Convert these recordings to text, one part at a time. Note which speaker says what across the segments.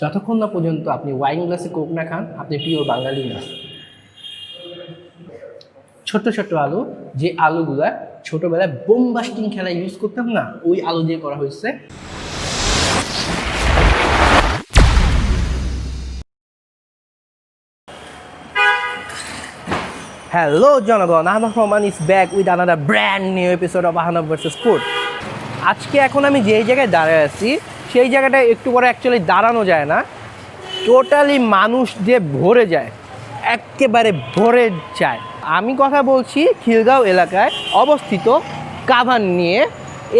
Speaker 1: যতক্ষণ না পর্যন্ত আপনি ওয়াইন গ্লাসে কোক না খান আপনি পিওর বাঙালি না। ছোট্ট ছোট্ট আলু, যে আলুগুলা ছোটবেলায় বোমবাস্টিং খেলা ইউজ করতাম না, ওই আলু দিয়ে করা হয়েছে। হ্যালো জনগণ, Ahnaf Rahman is back with another brand new episode of Ahnaf versus food. আজকে এখন আমি যেই জায়গায় দাঁড়ায় আছি সেই জায়গাটায় একটু করে অ্যাকচুয়ালি দাঁড়ানো যায় না, টোটালি মানুষ দিয়ে ভরে যায়, একেবারে ভরে যায়। আমি কথা বলছি খিলগাঁও এলাকায় অবস্থিত কাভান নিয়ে,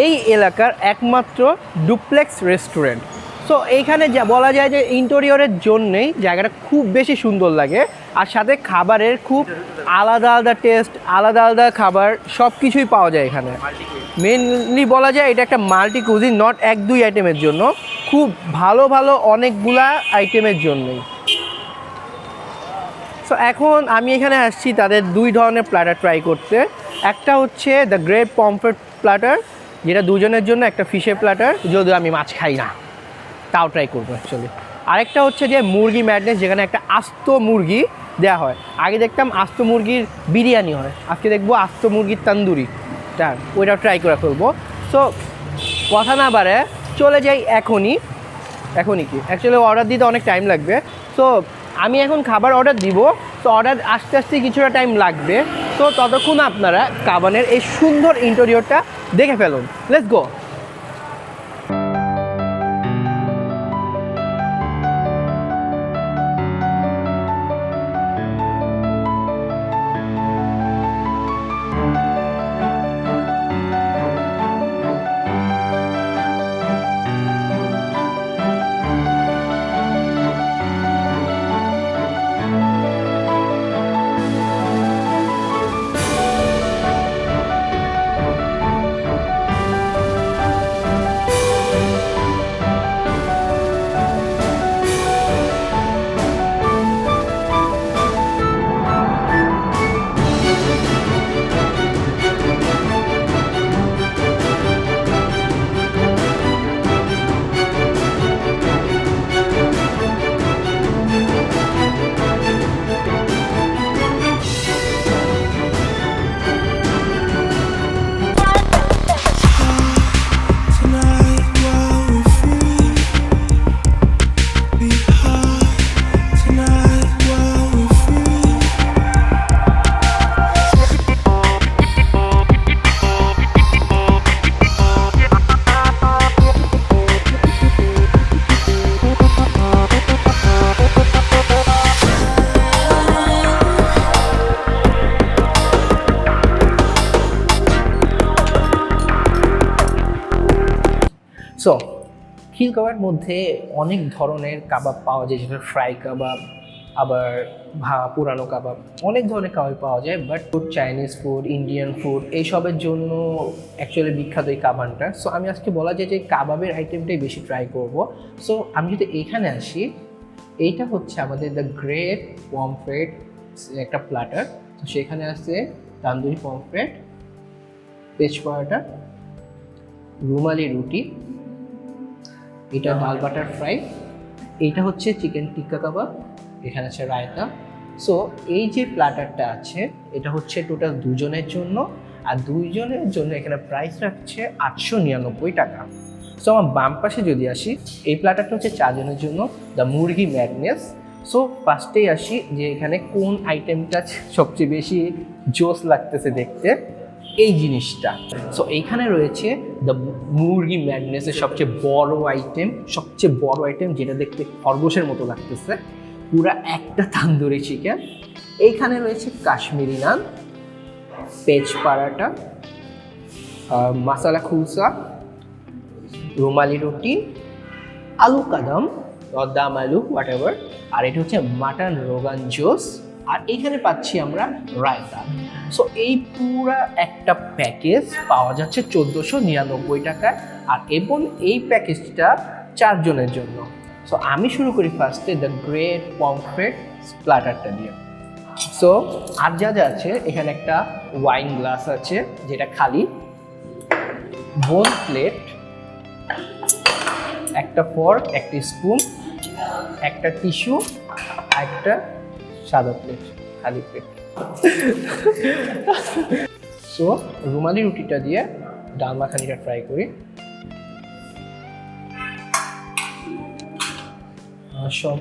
Speaker 1: এই এলাকার একমাত্র ডুপ্লেক্স রেস্টুরেন্ট। সো এইখানে যা বলা যায় যে ইন্টেরিয়রের জন্যেই জায়গাটা খুব বেশি সুন্দর লাগে, আর সাথে খাবারের খুব আলাদা আলাদা টেস্ট, আলাদা আলাদা খাবার সব কিছুই পাওয়া যায় এখানে। মেনলি বলা যায় এটা একটা মাল্টি কুজিন, নট এক দুই আইটেমের জন্য, খুব ভালো ভালো অনেকগুলা আইটেমের জন্যই। সো এখন আমি এখানে আসছি তাদের দুই ধরনের প্ল্যাটার ট্রাই করতে। একটা হচ্ছে দ্য গ্রেট পমফ্রেট প্ল্যাটার, যেটা দুজনের জন্য, একটা ফিশের প্ল্যাটার, যদিও আমি মাছ খাই না, তাও ট্রাই করবো অ্যাকচুয়ালি। আরেকটা হচ্ছে যে মুরগি ম্যাডনেস, যেখানে একটা আস্ত মুরগি দেওয়া হয়। আগে দেখতাম আস্ত মুরগির বিরিয়ানি হয়, আজকে দেখবো আস্ত মুরগির তান্দুরি, ওইটাও ট্রাই করে ফেলবো। সো কথা না বাড়ে চলে যাই এখনই কি অ্যাকচুয়ালি অর্ডার দিতে অনেক টাইম লাগবে। সো আমি এখন খাবার অর্ডার দিব, তো অর্ডার আসতে আসতে কিছুটা টাইম লাগবে। তো ততক্ষণ আপনারা কাভানের এই সুন্দর ইন্টেরিয়রটা দেখে ফেলুন। Let's go. সো খিলগাঁওয়ের মধ্যে অনেক ধরনের কাবাব পাওয়া যায়, যেটা ফ্রাই কাবাব, আবার পুরানো কাবাব, অনেক ধরনের কাবাব পাওয়া যায়। But Chinese food, Indian food, এইসবের জন্য অ্যাকচুয়ালি বিখ্যাত এই কাভানটা। সো আমি আজকে বলা যায় যে কাবাবের আইটেমটাই বেশি ট্রাই করব। সো আমি যদি এখানে আসি, এইটা হচ্ছে আমাদের দ্য গ্রেট পমফ্রেট একটা প্ল্যাটার। তো সেখানে আছে তান্দুরি পমফ্রেট, পেঁচ পরোটা, রুমালি রুটি, এটা ডাল বাটার ফ্রাই, এইটা হচ্ছে চিকেন টিক্কা কাবাব, এখানে আছে রায়তা। সো এই যে প্ল্যাটারটা আছে এটা হচ্ছে টোটাল দুজনের জন্য, আর দুইজনের জন্য এখানে প্রাইস রাখছে 899 টাকা। সো আমার বাম পাশে যদি আসি, এই প্ল্যাটারটা হচ্ছে 4 জনের জন্য, দ্য মুরগি ম্যাডনেস। সো ফার্স্টেই আসি যে এখানে কোন আইটেমটা সবচেয়ে বেশি জোস লাগতেছে দেখতে, এই জিনিসটা। সো এইখানে রয়েছে দ্য মুরগি ম্যাডনেসের সবচেয়ে বড় আইটেম, যেটা দেখতে খরগোশের মতো লাগতেছে, পুরা একটা তান্দুরি চিকেন। এইখানে রয়েছে কাশ্মীরি নান, পেঁচ পরাটা, মশলা খুলসা, রুমালি রুটি, আলু কাদম, দম আলু হোয়াট এভার, আর এটা হচ্ছে মাটন রোগান জোস, আর এখানে পাচ্ছি আমরা রায়তা। সো এই পুরা একটা প্যাকেজ পাওয়া যাচ্ছে 1499 টাকায়, আর এবং এই প্যাকেজটা 4 জনের জন্য। সো আমি শুরু করি ফার্স্টে দ্য গ্রেট পমফ্রেট প্ল্যাটারটা দিয়ে। সো আর যা আছে এখানে একটা ওয়াইন গ্লাস আছে যেটা খালি, বোন প্লেট, একটা ফর্ক, একটা স্পুন, একটা টিস্যু, একটা সাদা প্লেট, খালি প্লেট। সো রুমালি রুটিটা দিয়ে ডাল মাখানিটা ট্রাই করি। সব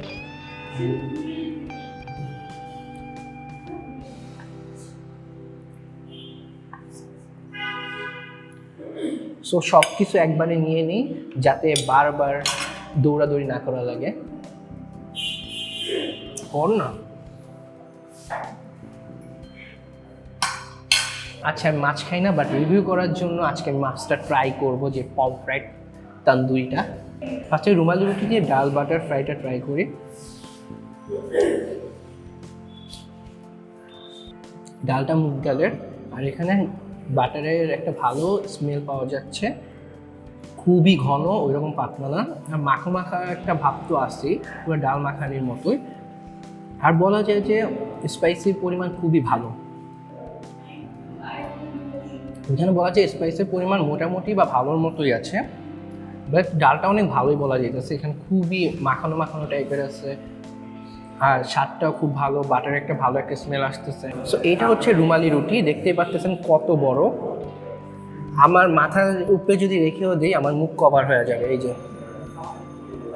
Speaker 1: সো সব কিছু একবারে নিয়ে নিই যাতে বারবার দৌড়াদৌড়ি না করা লাগে। কর না। আচ্ছা আমি মাছ খাই না, বাট রিভিউ করার জন্য আজকে আমি মাছটা ট্রাই করব, যে পমফ্রাইট তান্দুরিটা। ফার্স্টে রুমালি রুটি দিয়ে ডাল বাটার ফ্রাইটা ট্রাই করি। ডালটা মুগ ডালের, আর এখানে বাটারের একটা ভালো স্মেল পাওয়া যাচ্ছে, খুবই ঘন, ওইরকম পাতলা না, আর মাখা মাখা একটা ভাব তো আসছেই, পুরো ডাল মাখানির মতোই। আর বলা যায় যে স্পাইসির পরিমাণ খুবই ভালো। এখানে বলা যায় স্পাইসের পরিমাণ মোটামুটি বা ভালোর মতোই আছে, বাট ডালটা অনেক ভালোই বলা যাইতেছে। এখানে খুবই মাখানো মাখানো টাইপের আছে, আর স্বাদটাও খুব ভালো, বাটার একটা ভালো একটা স্মেল আসতেছে। সো এটা হচ্ছে রুমালি রুটি, দেখতেই পাচ্ছেন কত বড়। আমার মাথার উপরে যদি রেখেও দিই আমার মুখ কভার হয়ে যাবে। এই যে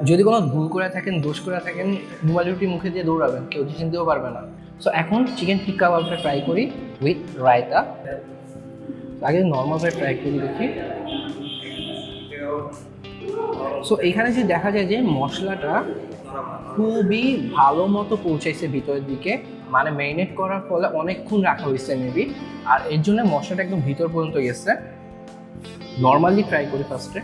Speaker 1: যদি কোনো ভুল করে থাকেন, দোষ করে থাকেন, রুমালি রুটি মুখে দিয়ে দৌড়াবেন, কেউ চিনতেও পারবে না। সো এখন চিকেন টিক্কা কাবাবটা ট্রাই করি উইথ রায়তা। আগে নর্মালভাবে ট্রাই করি দেখি। সো এখানে যে দেখা যায় যে মশলাটা খুবই ভালো মতো পৌঁছাইছে ভিতরের দিকে, মানে ম্যারিনেট করার ফলে অনেকক্ষণ রাখা হয়েছে মেবি, আর এর জন্য মশলাটা একদম ভিতর পর্যন্ত গেছে। নর্মালি ট্রাই করি ফার্স্টে।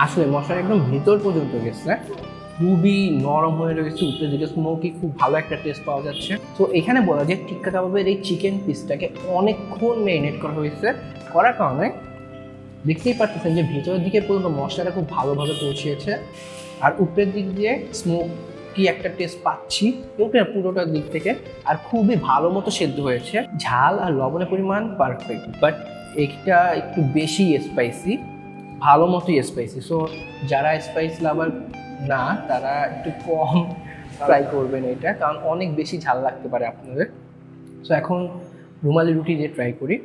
Speaker 1: আসলে মশলা একদম ভিতর পর্যন্ত গেছে, খুবই নরম হয়ে রয়েছে, উপরে দিকে স্মোকি, খুব ভালো একটা টেস্ট পাওয়া যাচ্ছে। তো এখানে বলা যায় টিক্কা কাবাবের এই চিকেন পিসটাকে অনেকক্ষণ ম্যারিনেট করা হয়েছে, করার কারণে দেখতেই পাচ্ছেন যে ভিতরের দিকে পর্যন্ত মশলাটা খুব ভালোভাবে পৌঁছেছে, আর উপরের দিক দিয়ে স্মোকি একটা টেস্ট পাচ্ছি পুরোটার দিক থেকে, আর খুবই ভালো মতো সেদ্ধ হয়েছে। ঝাল আর লবণের পরিমাণ পারফেক্ট, বাট এটা একটু বেশি স্পাইসি, ভালো মতোই স্পাইসি। সো যারা স্পাইস লাভার না তারা একটু কম ট্রাই করবেন এটা, কারণ অনেক বেশি ঝাল লাগতে পারে আপনাদের। সো এখন রুমালি রুটি দিয়ে ট্রাই করি,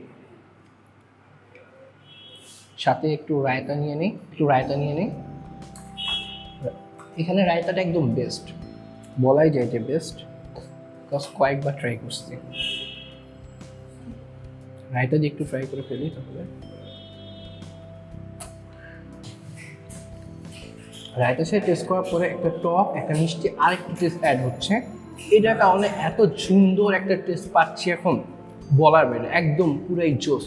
Speaker 1: সাথে একটু রায়তা নিয়ে নিই। এখানে রায়তাটা একদম বেস্ট, বলাই যায় যে বেস্ট, বিকজ কয়েকবার ট্রাই করছি। রায়তা দিয়ে একটু ট্রাই করে ফেলি তাহলে। রায়তার সাথে টেস্ট করার পরে একটা টক, একটা মিষ্টি, আর একটা টেস্ট অ্যাড হচ্ছে। এটার কারণে এত সুন্দর একটা টেস্ট পাচ্ছি এখন বলার বাইরে, একদম পুরাই জোস,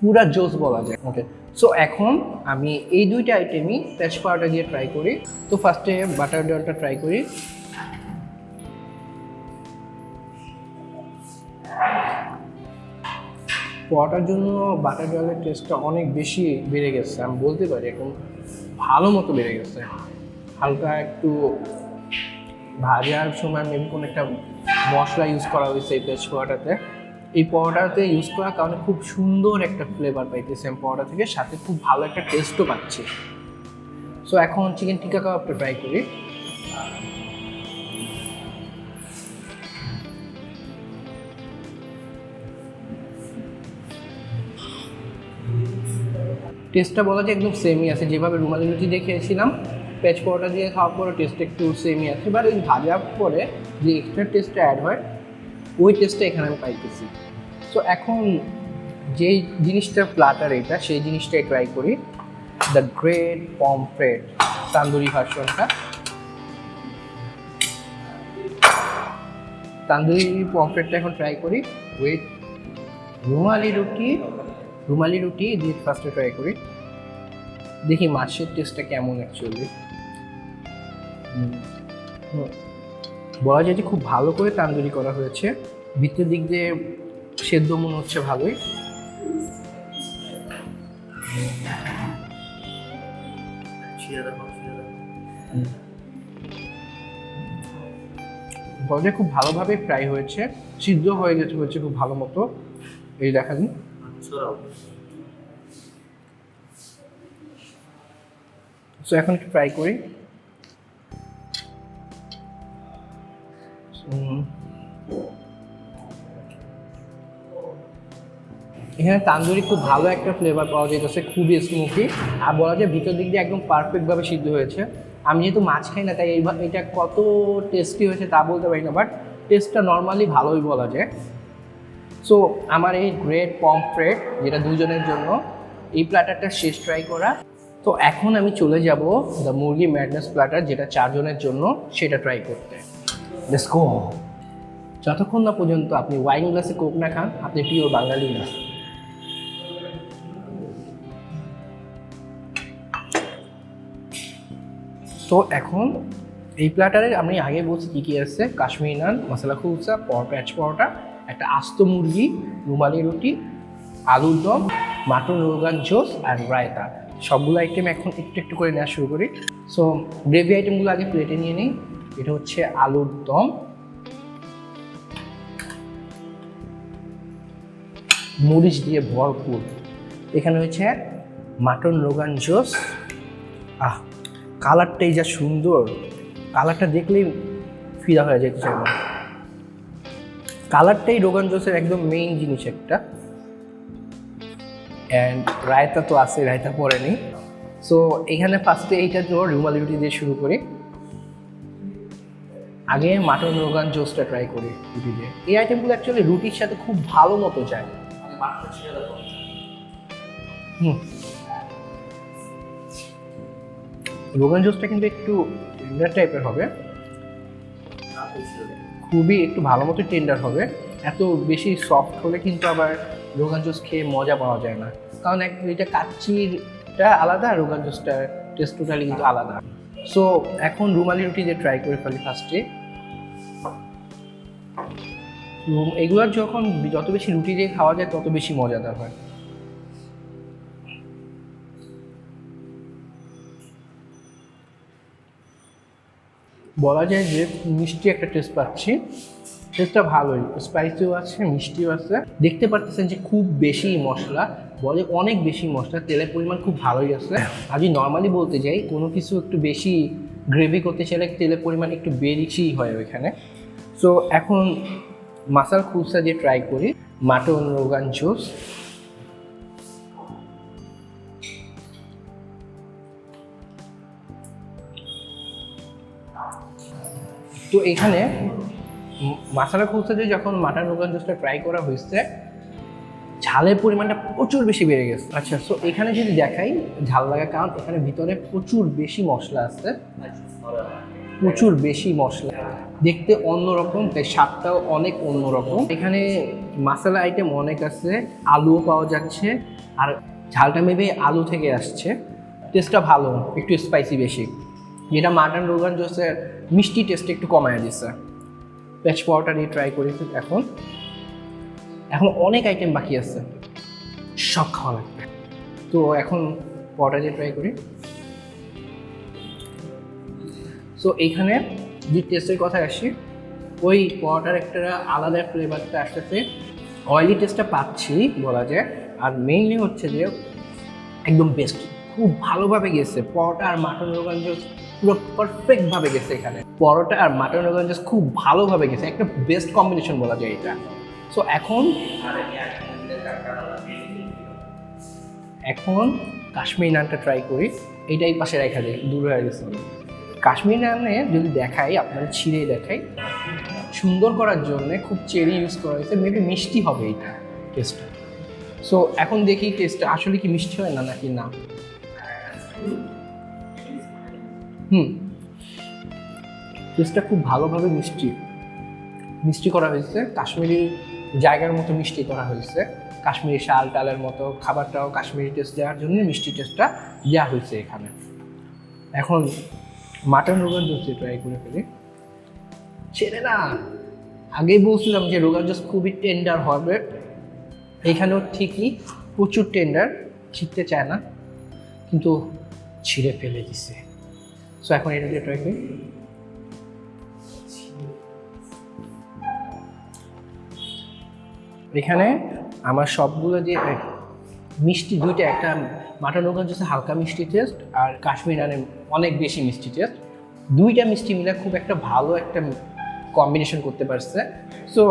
Speaker 1: পুরা জোস বলা যায়। ওকে, সো এখন আমি এই দুইটা আইটেমই পেঁয়াজ পাউডার দিয়ে ট্রাই করি। তো ফার্স্টে বাটার ডালটা ট্রাই করি। পরোটার জন্য বাটার ডালের টেস্টটা অনেক বেশি বেড়ে গেছে, আমি বলতে পারি এখন ভালো মতো বেড়ে গেছে। হালকা একটু ভাজার সময় মেবি কোনো একটা মশলা ইউজ করা হয়েছে এই পেঁয়াজ পরোটাতে। এই পরোটাতে ইউজ করার কারণে খুব সুন্দর একটা ফ্লেভার পাইতেছি আমি পরোটা থেকে, সাথে খুব ভালো একটা টেস্টও পাচ্ছি। সো এখন চিকেন টিক্কা কাবাবটা ট্রাই করি। টেস্টটা বলা যায় একদম সেমই আছে, যেভাবে রুমালি রুটি দিয়ে খেয়েছিলাম পেঁয়াজ পরোটা দিয়ে খাওয়ার পরে টেস্ট একটু সেমই আছে, বাট ওই ভাজার পরে যে এক্সট্রা টেস্টটা অ্যাড হয় ওই টেস্টটা এখানে আমি পাইতেছি। সো এখন যেই জিনিসটা প্লাটার এটা, সেই জিনিসটাই ট্রাই করি, দ্য গ্রেট পমফ্রেট তান্দুরি ভার্সনটা। তান্দুরি পমফ্রেটটা এখন ট্রাই করি উইথ রুমালি রুটি দিয়ে ফার্স্টে ট্রাই করি, দেখি মাছের টেস্টটা কেমন অ্যাকচুয়ালি। বলা যায় যে খুব ভালো করে তান্দুরি করা হয়েছে, ভিতরের দিক দিয়ে সেদ্ধ মনে হচ্ছে ভালোই। বলা যায় খুব ভালোভাবে ফ্রাই হয়েছে, সিদ্ধ হয়ে যেতে হয়েছে খুব ভালো মতো। এই দেখা দিন সো এখন একটু ট্রাই করি। এখানে তান্দুরি খুব ভালো একটা ফ্লেভার পাওয়া যাইতেছে, খুবই স্মোকি, আর বলা যায় ভিতর দিক দিয়ে একদম পারফেক্টভাবে সিদ্ধ হয়েছে। আমি যেহেতু মাছ খাই না, তাই এটা কত টেস্টি হয়েছে তা বলতে পারি না, বাট টেস্টটা নর্মালি ভালোই বলা যায়। সো আমার এই গ্রেট পমফ্রেট, যেটা দুজনের জন্য, এই প্ল্যাটারটা শেষ ট্রাই করা। তো এখন আমি চলে যাব দ্য মুরগি ম্যাডনেস প্ল্যাটার, যেটা 4 জনের জন্য, সেটা ট্রাই করতে। Let's go. যতক্ষণ না পর্যন্ত আপনি ওয়াইন গ্লাসে কোক না খান, আপনি পিওর বাঙালি না। তো এখন এই প্ল্যাটারে আমি আগে বলছি কী কী আছে: কাশ্মীরি নান, মশলা কুলচা, প্যাচ পরোটা, একটা আস্ত মুরগি, রুমালি রুটি, আলুর দম, মাটন রোগান জোস আর রায়তা। সবগুলো আইটেম এখন একটু একটু করে নেওয়া শুরু করি। সো গ্রেভি আইটেমগুলো আগে প্লেটে নিয়ে নিই। এটা হচ্ছে আলুর দম, মরিচ দিয়ে ভরপুর। এখানে হচ্ছে মাটন রোগান জোস। কালারটাই যা সুন্দর, কালারটা দেখলেই ফিদা হয়ে যেতে চাই না। কালারটাই রোগান জোসের একদম মেইন জিনিস একটা। অ্যান্ড রায়তা তো আছে, রায়তা পরে নেই। সো এখানে ফার্স্টে এইটা তো রুমালি রুটি দিয়ে শুরু করি। আগে মাটন রোগান জোসটা ট্রাই করি রুটি দিয়ে। এই আইটেমগুলো অ্যাকচুয়ালি রুটির সাথে খুব ভালো মতো যায়। রোগান জোসটা কিন্তু একটু টেন্ডার টাইপের হবে, খুবই একটু ভালো মতো টেন্ডার হবে। এত বেশি সফট হলে কিন্তু আবার রোগান জোস খেয়ে মজা পাওয়া যায় না, কারণ এটা কাচ্চিরটা আলাদা, রোগান জোসটার টেস্ট টোটালি কিন্তু আলাদা। সো এখন রুমালি রুটি দিয়ে ট্রাই করে ফেলি ফার্স্টে। এগুলোর যখন যত বেশি রুটি দিয়ে খাওয়া যায় তত বেশি মজাদার হয়। বলা যায় যে মিষ্টি একটা টেস্ট পাচ্ছি। টেস্টটা ভালোই, স্পাইসিও আছে, মিষ্টিও আছে। দেখতে পারতেছেন যে খুব বেশি মশলা, বলে অনেক বেশি মশলা, তেলের পরিমাণ খুব ভালোই আছে। আমি নর্মালি বলতে যাই, কোনো কিছু একটু বেশি গ্রেভি করতে চাইলে তেলের পরিমাণ একটু বেশিই হয় ওইখানে। সো এখন মাসাল কুলচা দিয়ে ট্রাই করি, মাটন রোগান জোস। তো এখানে মাসালা কুলচা দিয়ে যখন মাটন রোগান জোসটা ট্রাই করা হয়েছে, ঝালের পরিমাণটা প্রচুর বেশি বেড়ে গেছে। আচ্ছা, সো এখানে যদি দেখাই ঝাল লাগা, কারণ এখানে ভিতরে প্রচুর বেশি মশলা আছে, প্রচুর বেশি মশলা, দেখতে অন্যরকম, তাই স্বাদটাও অনেক অন্যরকম। এখানে মশলা আইটেম অনেক আছে, আলুও পাওয়া যাচ্ছে, আর ঝালটা মেবি আলু থেকে আসছে। টেস্টটা ভালো, একটু স্পাইসি বেশি, যেটা মাটন রোগান জোসের মিষ্টি টেস্ট একটু কমায় দিচ্ছে। প্যাচ পরোটা দিয়ে ট্রাই করেছি। এখন অনেক আইটেম বাকি আছে, সব খাওয়া লাগবে। তো এখন পরোটা দিয়ে ট্রাই করি। সো এইখানে যে টেস্টের কথা আসি, ওই পরোটার একটা আলাদা ফ্লেভারটা আসতেছে, অয়েলি টেস্টটা পাচ্ছি বলা যায়। আর মেইনলি হচ্ছে যে একদম বেস্ট, খুব ভালোভাবে গেছে পরোটা আর মাটন রোগান জোস, পুরো পারফেক্টভাবে গেছে এখানে। পরোটা আর মাটন রোগান জোস খুব ভালোভাবে গেছে, একটা বেস্ট কম্বিনেশন বলা যায় এটা। সো এখন কাশ্মীরি নানটা ট্রাই করি। এইটাই পাশে রেখা যায়, দূর হয়ে গেছে। কাশ্মীরি নানে যদি দেখাই, আপনাদের ছিঁড়ে দেখাই, সুন্দর করার জন্য খুব চেরি ইউজ করা হয়েছে, মেবি মিষ্টি হবে এইটা টেস্টটা। সো এখন দেখি টেস্টটা আসলে কি মিষ্টি হয় না নাকি না। টেস্টটা খুব ভালোভাবে মিষ্টি করা হয়েছে, কাশ্মীরি জায়গার মতো মিষ্টি করা হয়েছে। কাশ্মীরি শাল টালের মতো খাবারটাও কাশ্মীরি টেস্ট দেওয়ার জন্য মিষ্টি টেস্টটা দেওয়া হয়েছে এখানে। এখন মাটন রোগান জোস দিয়ে ট্রাই করে ফেলি। ছেড়ে না, আগেই বলছিলাম যে রোগান জোস খুবই টেন্ডার হবে, এইখানেও ঠিকই প্রচুর টেন্ডার, ছিঁড়তে চায় না, কিন্তু ছিঁড়ে ফেলে দিছে। সো এখন এটা দিয়ে ট্রাই করি। এখানে আমার সবগুলো দিয়ে মিষ্টি দুইটা, একটা মাটন রোগান জোসে হালকা মিষ্টি টেস্ট আর কাশ্মীরি নানে অনেক বেশি মিষ্টি টেস্ট, দুইটা মিষ্টি মিলে খুব একটা ভালো একটা কম্বিনেশন করতে পারছে। সো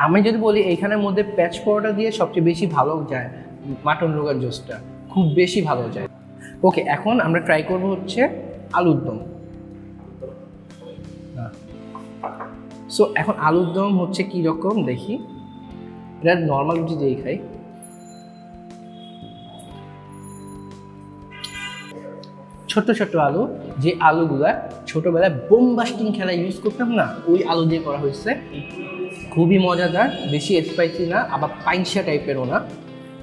Speaker 1: আমি যদি বলি এইখানের মধ্যে প্যাচ পরোটা দিয়ে সবচেয়ে বেশি ভালো যায় মাটন রোগান জোসটা, খুব বেশি ভালো যায়। ওকে, এখন আমরা ট্রাই করবো হচ্ছে আলুর দম। সো এখন আলুর দম হচ্ছে কী রকম দেখি, এটা নর্মাল রুটি দিয়েই খাই। ছোট্ট ছোট্ট আলু, যে আলুগুলা ছোটোবেলায় বোমবাস্টিং খেলা ইউজ করতাম না, ওই আলু দিয়ে করা হয়েছে। খুবই মজাদার, বেশি স্পাইসি না, আবার পাইনসা টাইপেরও না,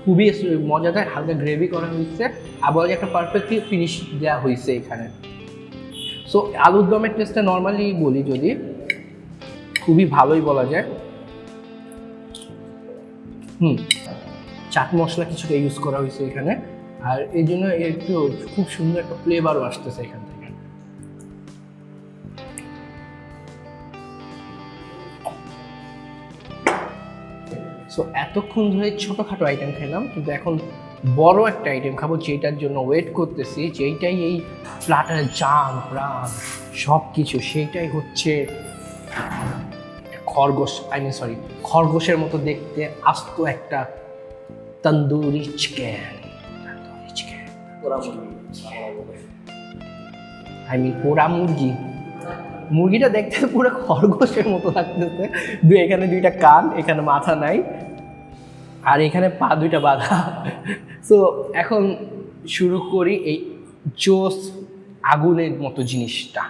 Speaker 1: খুবই মজাদার, হালকা গ্রেভি করা হয়েছে, আবার একটা পারফেক্টলি ফিনিশ দেওয়া হয়েছে এখানে। সো আলুর দমের টেস্টটা নর্মালি বলি যদি, খুবই ভালোই বলা যায়। চাট মশলা কিছুটা ইউজ করা হয়েছে এখানে, আর এই জন্য একটু খুব সুন্দর একটা ফ্লেভারও আসতেছে এখান থেকে। সো এতক্ষণ ধরে ছোটোখাটো আইটেম খেলাম, কিন্তু এখন বড় একটা আইটেম খাবো, যেটার জন্য ওয়েট করতেছি, যেইটাই এই ফ্ল্যাটের জান প্রাণ সব কিছু, সেইটাই হচ্ছে খরগোশ, খরগোশের মতো দেখতে আস্ত একটা তন্দুরি চিকেন। পোড়া মুরগি, মুরগিটা দেখতে পুরো খরগোশের মতো লাগতেছে, এখানে দুইটা কান, এখানে মাথা নাই, আর এখানে পা দুইটা বাঁধা। সো এখন শুরু করি এই জোস আগুনের মতো জিনিসটা,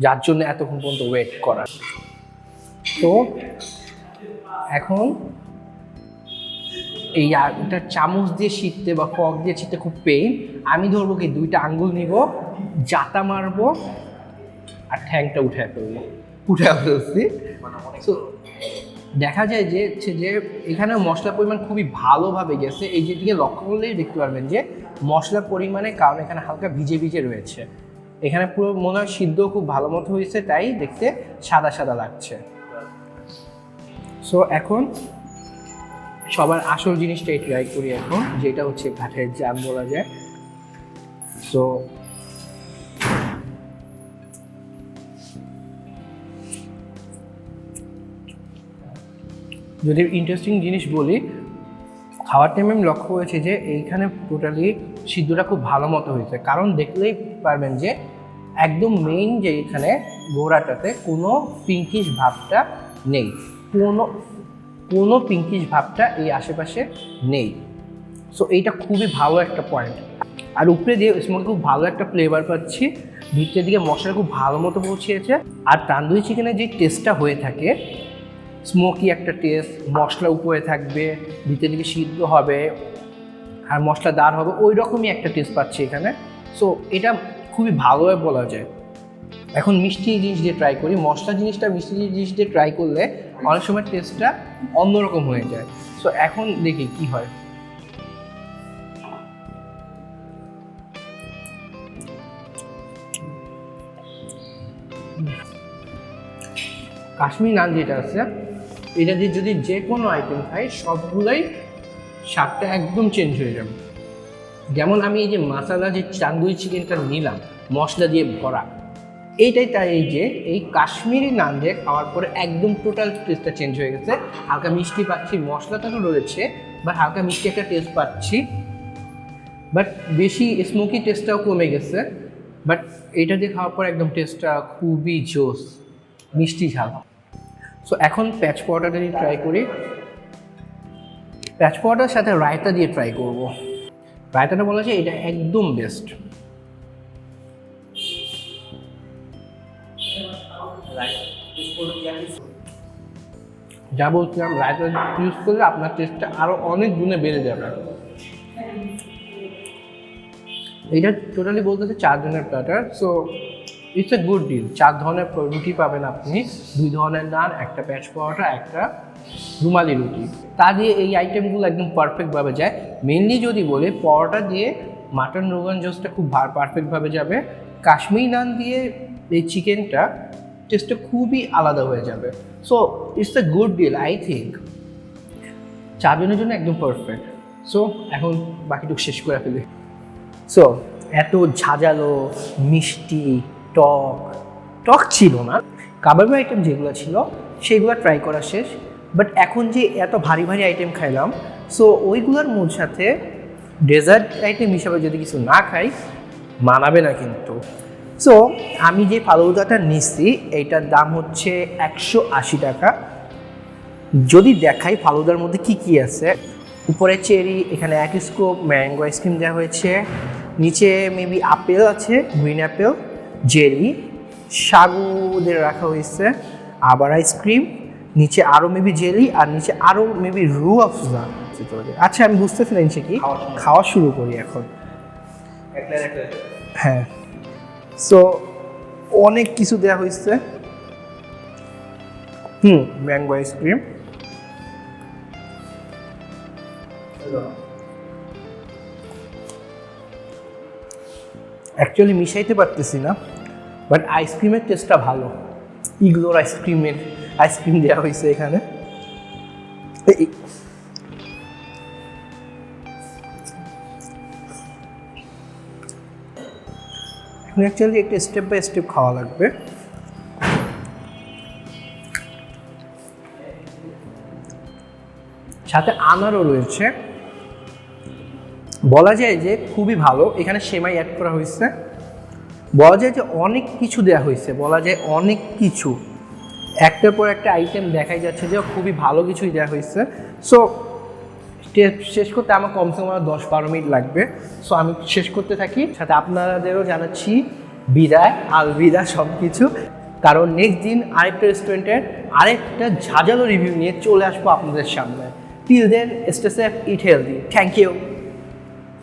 Speaker 1: যার জন্য এতক্ষণ পর্যন্ত ওয়েট করা। তো এখন এই এটা চামচ দিয়ে ছিটতে বা ফক দিয়ে ছিটতে খুব পেইন। আমি ধরবো কি, দুইটা আঙ্গুল নিব, জাতা মারবো আর ঠ্যাংটা উঠে ফেলছি। সো দেখা যায় যে এখানে মশলার পরিমাণ খুবই ভালোভাবে গেছে। এই যেদিকে লক্ষ্য করলেই দেখতে পারবেন যে মশলার পরিমাণে, কারণ এখানে হালকা ভিজে ভিজে রয়েছে, এখানে পুরো মনে হয় সিদ্ধ খুব ভালো মতো হয়েছে, তাই দেখতে সাদা সাদা লাগছে। সো এখন সবার আসল জিনিসটাই ট্রাই করি এখন, যেটা হচ্ছে কাঠের জাম বলা যায়। সো যদি ইন্টারেস্টিং জিনিস বলি, খাওয়ার টাইমে আমি লক্ষ্য করেছি যে এইখানে টোটালি সিদ্ধটা খুব ভালো মতো হয়েছে, কারণ দেখলেই পারবেন যে একদম মেইন যে এখানে গোড়াটাতে কোনো পিঙ্কিশ ভাবটা নেই, কোনো পিঙ্কিশ ভাবটা এই আশেপাশে নেই। সো এইটা খুবই ভালো একটা পয়েন্ট। আর উপরে দিয়ে স্মোকে খুব ভালো একটা ফ্লেভার পাচ্ছি, ভিতরের দিকে মশলা খুব ভালো মতো পৌঁছিয়েছে। আর তান্দুরি চিকেনের যে টেস্টটা হয়ে থাকে, স্মোকি একটা টেস্ট, মশলা উপরে থাকবে, ভিতরের দিকে সিদ্ধ হবে আর মশলা দার হবে, ওই রকমই একটা টেস্ট পাচ্ছি এখানে। সো এটা খুবই ভালোভাবে বলা যায়। এখন মিষ্টি জিনিস দিয়ে ট্রাই করি, মশলা জিনিসটা মিষ্টি জিনিস দিয়ে ট্রাই করলে অনেক সময় টেস্টটা অন্যরকম হয়ে যায়। সো এখন দেখি কি হয়। কাশ্মীরি নান যেটা আছে, এটা দিয়ে যদি যে কোনো আইটেম খাই, সবগুলোই স্বাদটা একদম চেঞ্জ হয়ে যাবে। যেমন আমি এই যে মাসালা যে তান্দুরি চিকেনটা নিলাম মশলা দিয়ে ভরা, এইটাই তাই যে এই কাশ্মীরি নান দিয়ে খাওয়ার পরে একদম টোটাল টেস্টটা চেঞ্জ হয়ে গেছে। হালকা মিষ্টি পাচ্ছি, মশলাটা তো রয়েছে, বাট হালকা মিষ্টি একটা টেস্ট পাচ্ছি, বাট বেশি স্মোকি টেস্টটাও কমে গেছে। বাট এইটা দিয়ে খাওয়ার পর একদম টেস্টটা খুবই জোস, মিষ্টি ঝাল। সো এখন প্যাচ পরোটাটা দিয়ে ট্রাই করি। প্যাচ পরোটার সাথে রায়তা দিয়ে ট্রাই করব। রায়তাটা বলা যায় এটা একদম বেস্ট। যা বলছিলাম, রায়তা ইউজ করলে আপনার টেস্টটা আরও অনেক গুণে বেড়ে যাবে। এটা টোটালি বলতেছে 4 জনের platter. So it's a good deal. 4 ধরনের রুটি পাবেন আপনি, 2 ধরনের নান, একটা প্যাচ পরোটা, একটা রুমালি রুটি। তা দিয়ে এই আইটেমগুলো একদম পারফেক্টভাবে যায়। মেনলি যদি বলে, পরোটা দিয়ে মাটন রোগান জোসটা খুব পারফেক্টভাবে যাবে। কাশ্মীরি নান দিয়ে এই চিকেনটা টেস্টটা খুবই আলাদা হয়ে যাবে। So it's a good deal, I think 4 জনের জন্য একদম পারফেক্ট। সো এখন বাকিটুকু শেষ করে ফেলি। সো এত ঝাঁঝালো, মিষ্টি, টক টক ছিল না, কাবাবের আইটেম যেগুলো ছিল সেগুলো ট্রাই করা শেষ। বাট এখন যে এত ভারী ভারী আইটেম খাইলাম, সো ওইগুলোর মধ্যে সাথে ডেজার্ট আইটেম হিসাবে যদি কিছু না খাই মানাবে না কিন্তু। সো আমি যে ফালুদাটা নিচ্ছি এইটার দাম হচ্ছে 180 টাকা। যদি দেখাই ফালুদার মধ্যে কি কি আছে, উপরে চেরি, এখানে এক স্কুপ ম্যাঙ্গো আইসক্রিম দেওয়া হয়েছে, নিচে মেবি আপেল আছে, গ্রিন অ্যাপেল, জেলি, সাগু দিয়ে রাখা হয়েছে, আবার আইসক্রিম, নিচে আরও মেবি জেলি, আর নিচে আরও মেবি রু আফজা। আচ্ছা আমি বুঝতেছি না নিচে কি, খাওয়া শুরু করি এখন। হ্যাঁ, সো অনেক কিছু দেওয়া হয়েছে। ম্যাঙ্গো আইসক্রিম, অ্যাকচুয়ালি মিশাইতে পারতেছি না, বাট আইসক্রিমের টেস্টটা ভালো। ইগলোর আইসক্রিম দেওয়া হয়েছে এখানে। এখন অ্যাকচুয়ালি একটা স্টেপ বাই স্টেপ খাওয়া লাগবে। সাথে আনারও রয়েছে, বলা যায় যে খুবই ভালো। এখানে সেমাই অ্যাড করা হয়েছে, বলা যায় যে অনেক কিছু দেওয়া হয়েছে, বলা যায় অনেক কিছু, একটার পর একটা আইটেম দেখাই যাচ্ছে যে খুবই ভালো কিছুই দেওয়া হয়েছে। সো শেষ করতে আমার কমসে কম 10-12 মিনিট লাগবে। সো আমি শেষ করতে থাকি, সাথে আপনাদেরও জানাচ্ছি বিদায়, আলবিদা সব কিছু। কারণ নেক্সট দিন আরেকটা রেস্টুরেন্টের আরেকটা ঝাঁঝালো রিভিউ নিয়ে চলে আসবো আপনাদের সামনে। Till then, stay safe, eat healthy. Thank you.